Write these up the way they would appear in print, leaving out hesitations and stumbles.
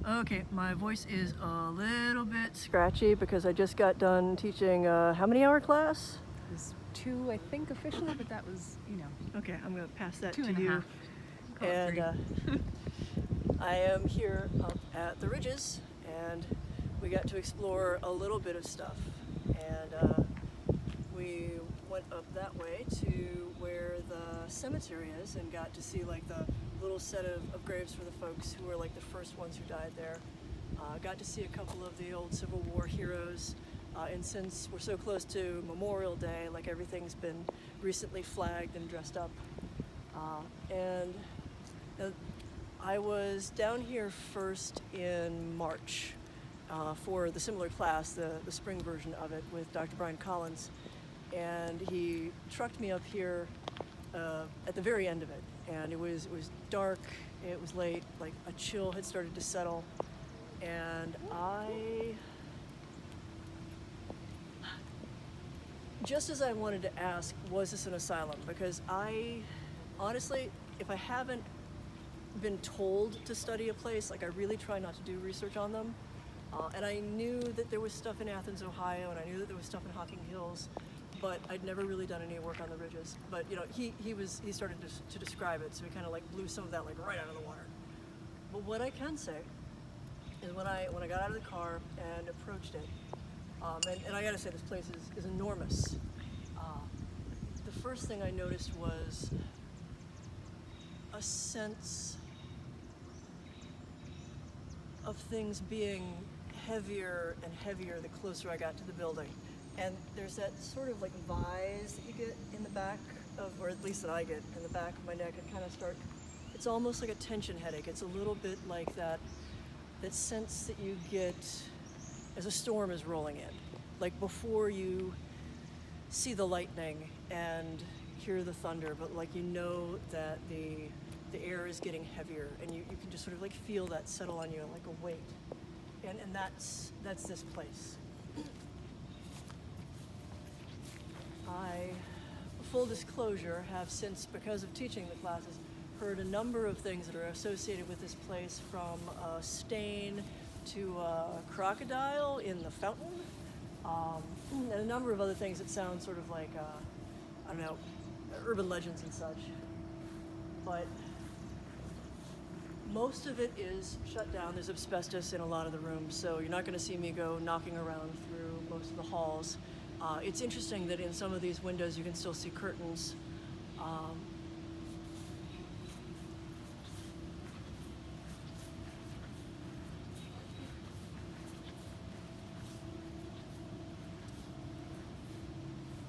Okay, my voice is a little bit scratchy because I just got done teaching how many hour class? It was 2, I think, officially, but that was, Okay, I'm gonna pass that 2 to and a you. half. Call it And 3. I am here up at the Ridges, and we got to explore a little bit of stuff. And we went up that way to where the cemetery is and got to see like the little set of graves for the folks who were like the first ones who died there. Got to see a couple of the old Civil War heroes. And since we're so close to Memorial Day, like everything's been recently flagged and dressed up. And I was down here first in March for the similar class, the spring version of it with Dr. Brian Collins. And he trucked me up here at the very end of it. And it was dark, it was late, like a chill had started to settle. And just as I wanted to ask, was this an asylum? Because honestly, if I haven't been told to study a place, like I really try not to do research on them. And I knew that there was stuff in Athens, Ohio, and I knew that there was stuff in Hocking Hills, but I'd never really done any work on the Ridges. But he started to describe it, so he kind of like blew some of that like right out of the water. But what I can say is when I got out of the car and approached it, and I gotta say this place is enormous. The first thing I noticed was a sense of things being heavier and heavier the closer I got to the building. And there's that sort of like vise that you get in the back of, or at least that I get in the back of my neck, and kind of it's almost like a tension headache. It's a little bit like that sense that you get as a storm is rolling in. Like before you see the lightning and hear the thunder, but like you know that the air is getting heavier, and you can just sort of like feel that settle on you like a weight. And that's this place. I, full disclosure, have since, because of teaching the classes, heard a number of things that are associated with this place, from a stain to a crocodile in the fountain, and a number of other things that sound sort of like, I don't know, urban legends and such. But most of it is shut down. There's asbestos in a lot of the rooms, so you're not going to see me go knocking around through most of the halls. It's interesting that in some of these windows you can still see curtains.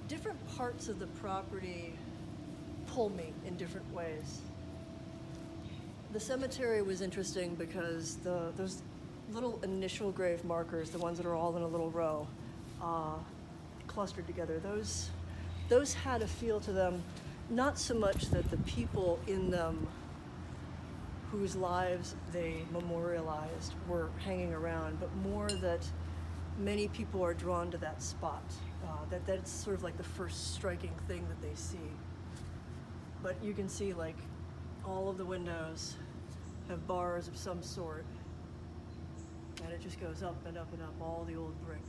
Different parts of the property pull me in different ways. The cemetery was interesting because those little initial grave markers, the ones that are all in a little row, clustered together, those had a feel to them, not so much that the people in them whose lives they memorialized were hanging around, but more that many people are drawn to that spot. That's sort of like the first striking thing that they see. But you can see like all of the windows have bars of some sort, and it just goes up and up and up, all the old brick.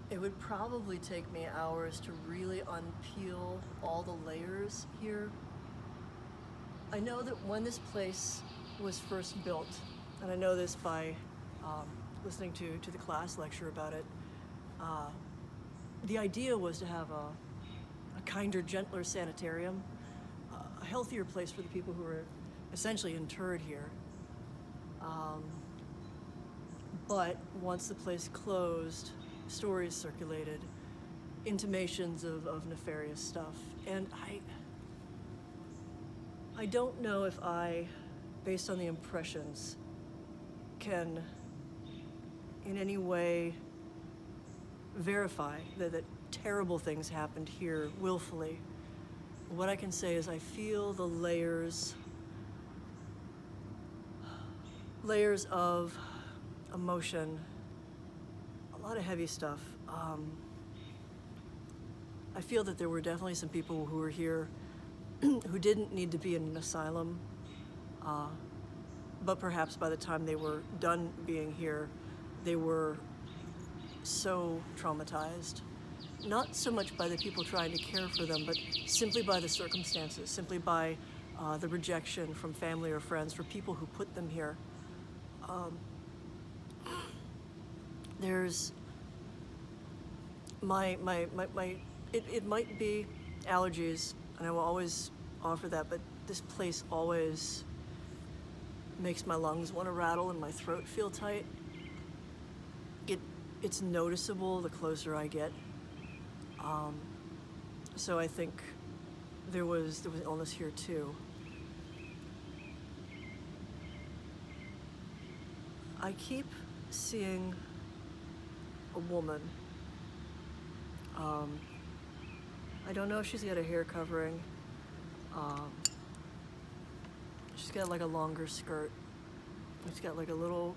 It would probably take me hours to really unpeel all the layers here. I know that when this place was first built, and I know this by listening to the class lecture about it, the idea was to have a kinder, gentler sanitarium, a healthier place for the people who were essentially interred here. But once the place closed, stories circulated, intimations of nefarious stuff. And I don't know if I, based on the impressions, can in any way verify that terrible things happened here willfully. What I can say is I feel the layers of emotion, a lot of heavy stuff. I feel that there were definitely some people who were here who didn't need to be in an asylum, but perhaps by the time they were done being here, they were so traumatized. Not so much by the people trying to care for them, but simply by the circumstances, simply by the rejection from family or friends, for people who put them here. There's it might be allergies, and I will always offer that, but this place always makes my lungs want to rattle and my throat feel tight. It's noticeable the closer I get. So I think there was illness here too. I keep seeing a woman. I don't know if she's got a hair covering. She's got like a longer skirt. She's got like a little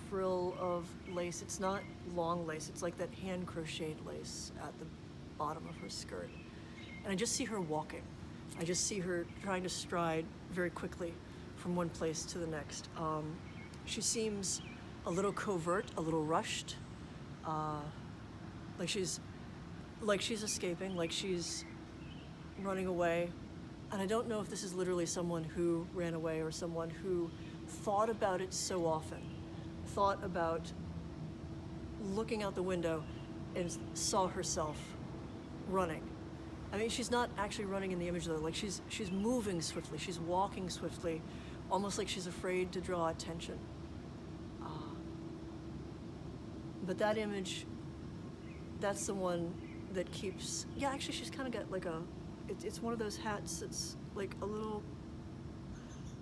frill of lace. It's not long lace. It's like that hand crocheted lace at the bottom of her skirt. And I just see her walking. I just see her trying to stride very quickly from one place to the next. She seems a little covert, a little rushed, like she's escaping, like she's running away. And I don't know if this is literally someone who ran away or someone who thought about it so often, thought about looking out the window and saw herself running. I mean, she's not actually running in the image though, like she's moving swiftly, she's walking swiftly, almost like she's afraid to draw attention. But that image, that's the one that keeps, yeah, actually she's kind of got like it's one of those hats that's like a little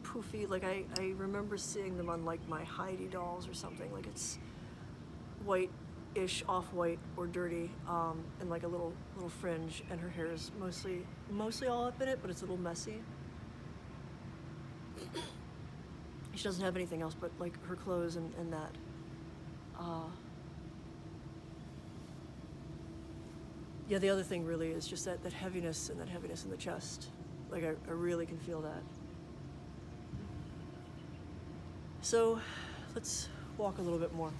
poofy, like I remember seeing them on like my Heidi dolls or something, like it's white-ish, off-white or dirty, and like a little fringe, and her hair is mostly all up in it, but it's a little messy. She doesn't have anything else but like her clothes and that. Yeah, the other thing really is just that heaviness and that heaviness in the chest. Like I really can feel that. So let's walk a little bit more.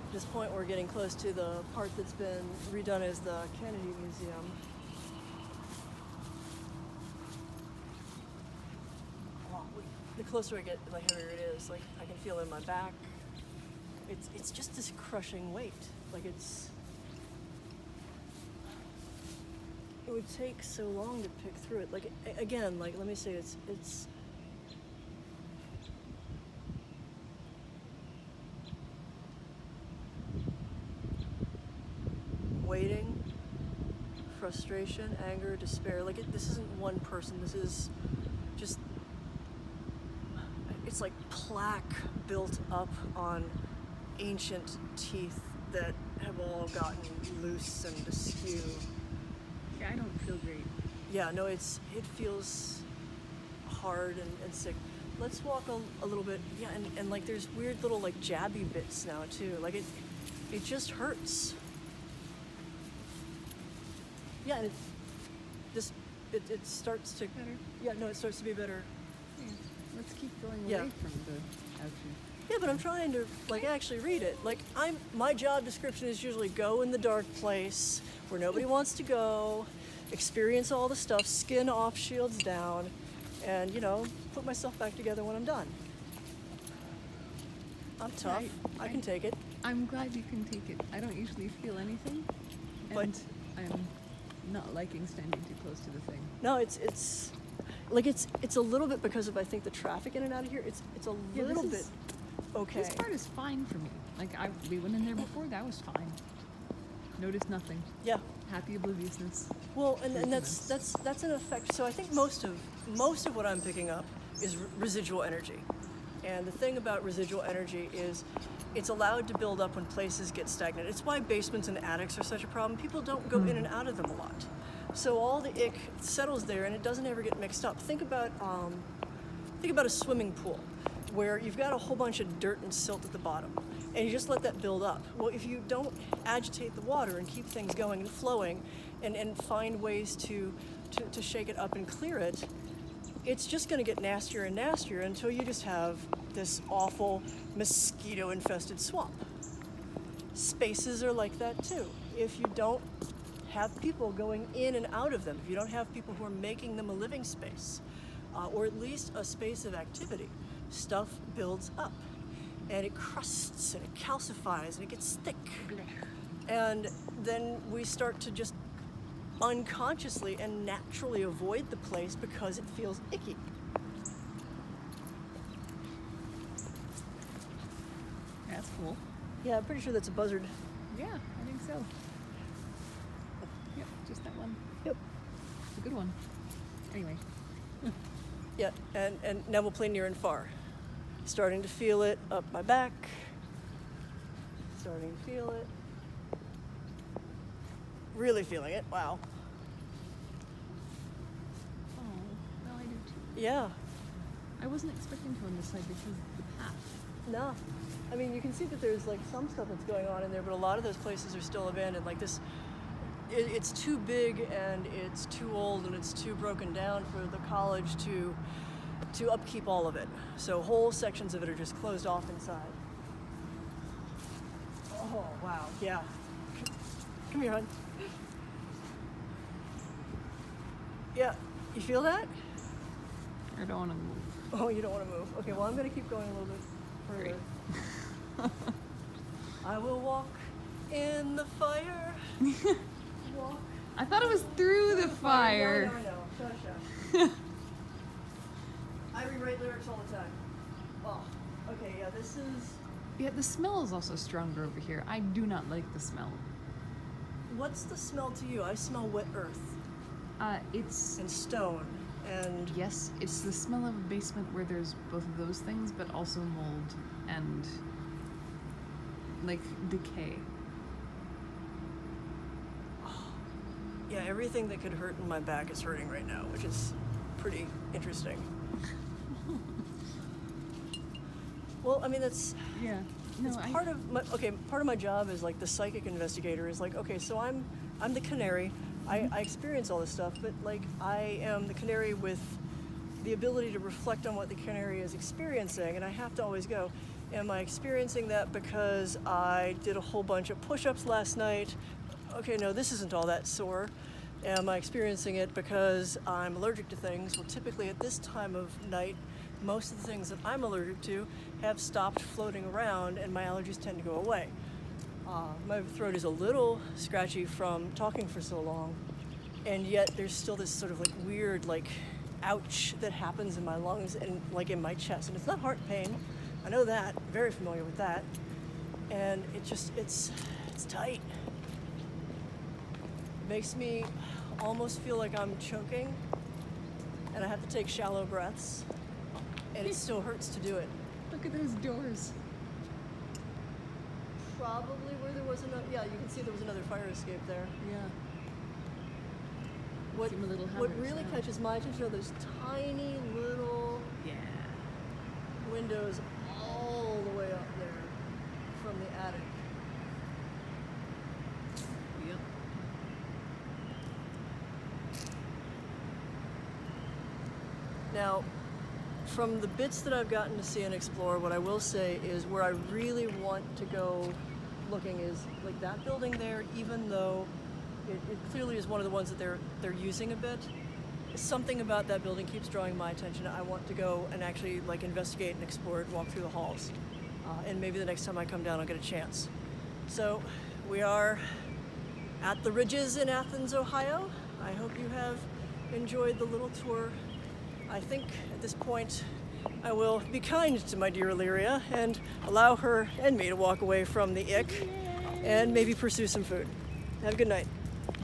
At this point, we're getting close to the part that's been redone as the Kennedy Museum. The closer I get, the heavier it is. Like I can feel it in my back. It's just this crushing weight. Like it would take so long to pick through it. Like again, like let me say, it's waiting, frustration, anger, despair. Like this isn't one person. This is just, it's like plaque built up on ancient teeth that have all gotten loose and askew. Yeah, I don't feel great. Yeah, no, it feels hard and sick. Let's walk a little bit. Yeah, and like there's weird little like jabby bits now too. Like it just hurts. Yeah, and it starts to Better? Yeah, no, it starts to be better. Yeah. Let's keep going Yeah. away from the ouchie. Yeah, but I'm trying to like actually read it. Like my job description is usually go in the dark place where nobody wants to go, experience all the stuff, skin off, shields down, and put myself back together when I'm done. I'm tough. I can take it. I'm glad you can take it. I don't usually feel anything, But- and I'm not liking standing too close to the thing. No, it's a little bit because of I think the traffic in and out of here. It's a Yeah, little this bit is- okay. This part is fine for me. Like we went in there before, that was fine. Notice nothing. Yeah. Happy obliviousness. Well, and Truthfulness. that's an effect. So I think most of what I'm picking up is residual energy. And the thing about residual energy is it's allowed to build up when places get stagnant. It's why basements and attics are such a problem. People don't go in and out of them a lot. So all the ick settles there and it doesn't ever get mixed up. Think about a swimming pool where you've got a whole bunch of dirt and silt at the bottom and you just let that build up. Well, if you don't agitate the water and keep things going and flowing and find ways to shake it up and clear it, it's just going to get nastier and nastier until you just have this awful mosquito-infested swamp. Spaces are like that too. If you don't have people going in and out of them, if you don't have people who are making them a living space, or at least a space of activity, stuff builds up. And it crusts and it calcifies and it gets thick. And then we start to just unconsciously and naturally avoid the place because it feels icky. That's cool. Yeah, I'm pretty sure that's a buzzard. Yeah, I think so. Yep, just that one. Yep. It's a good one. Anyway. Yeah, and now we'll play near and far. Starting to feel it up my back. Starting to feel it. Really feeling it. Wow. Oh, well, I do too. Yeah. I wasn't expecting to on this side because of the path. No. I mean, you can see that there's like some stuff that's going on in there, but a lot of those places are still abandoned. Like this, it's too big and it's too old and it's too broken down for the college to upkeep all of it. So whole sections of it are just closed off inside. Oh, wow. Yeah. Come here, hon. Yeah. You feel that? I don't want to move. Oh, you don't want to move. Okay, well, I'm going to keep going a little bit further. I will walk in the fire. Walk. I thought it was through the fire. No. Shush. I rewrite lyrics all the time. Oh, okay, yeah, this is... Yeah, the smell is also stronger over here. I do not like the smell. What's the smell to you? I smell wet earth It's... and stone and... Yes, it's the smell of a basement where there's both of those things, but also mold and, like, decay. Yeah, everything that could hurt in my back is hurting right now, which is pretty interesting. Well, I mean, that's... Yeah. No, It's part of my job as like the psychic investigator is like, okay, so I'm the canary. I experience all this stuff, but like I am the canary with the ability to reflect on what the canary is experiencing, and I have to always go, am I experiencing that because I did a whole bunch of push-ups last night? Okay, no, this isn't all that sore. Am I experiencing it because I'm allergic to things? Well, typically at this time of night, most of the things that I'm allergic to have stopped floating around and my allergies tend to go away. My throat is a little scratchy from talking for so long, and yet there's still this sort of like weird like ouch that happens in my lungs and like in my chest, and it's not heart pain. I know that, very familiar with that, and it's tight. It makes me almost feel like I'm choking, and I have to take shallow breaths. And it still hurts to do it. Look at those doors. Probably where there was another, yeah, you can see there was another fire escape there. Yeah. What Seem a little what hazardous really now. catches my attention are those tiny little Yeah. windows all the way up there from the attic. Yep. Now, from the bits that I've gotten to see and explore, what I will say is where I really want to go looking is like that building there, even though it clearly is one of the ones that they're using a bit. Something about that building keeps drawing my attention. I want to go and actually like investigate and explore it, walk through the halls. And maybe the next time I come down I'll get a chance. So we are at the Ridges in Athens, Ohio. I hope you have enjoyed the little tour. I think at this point I will be kind to my dear Illyria and allow her and me to walk away from the ick and maybe pursue some food. Have a good night.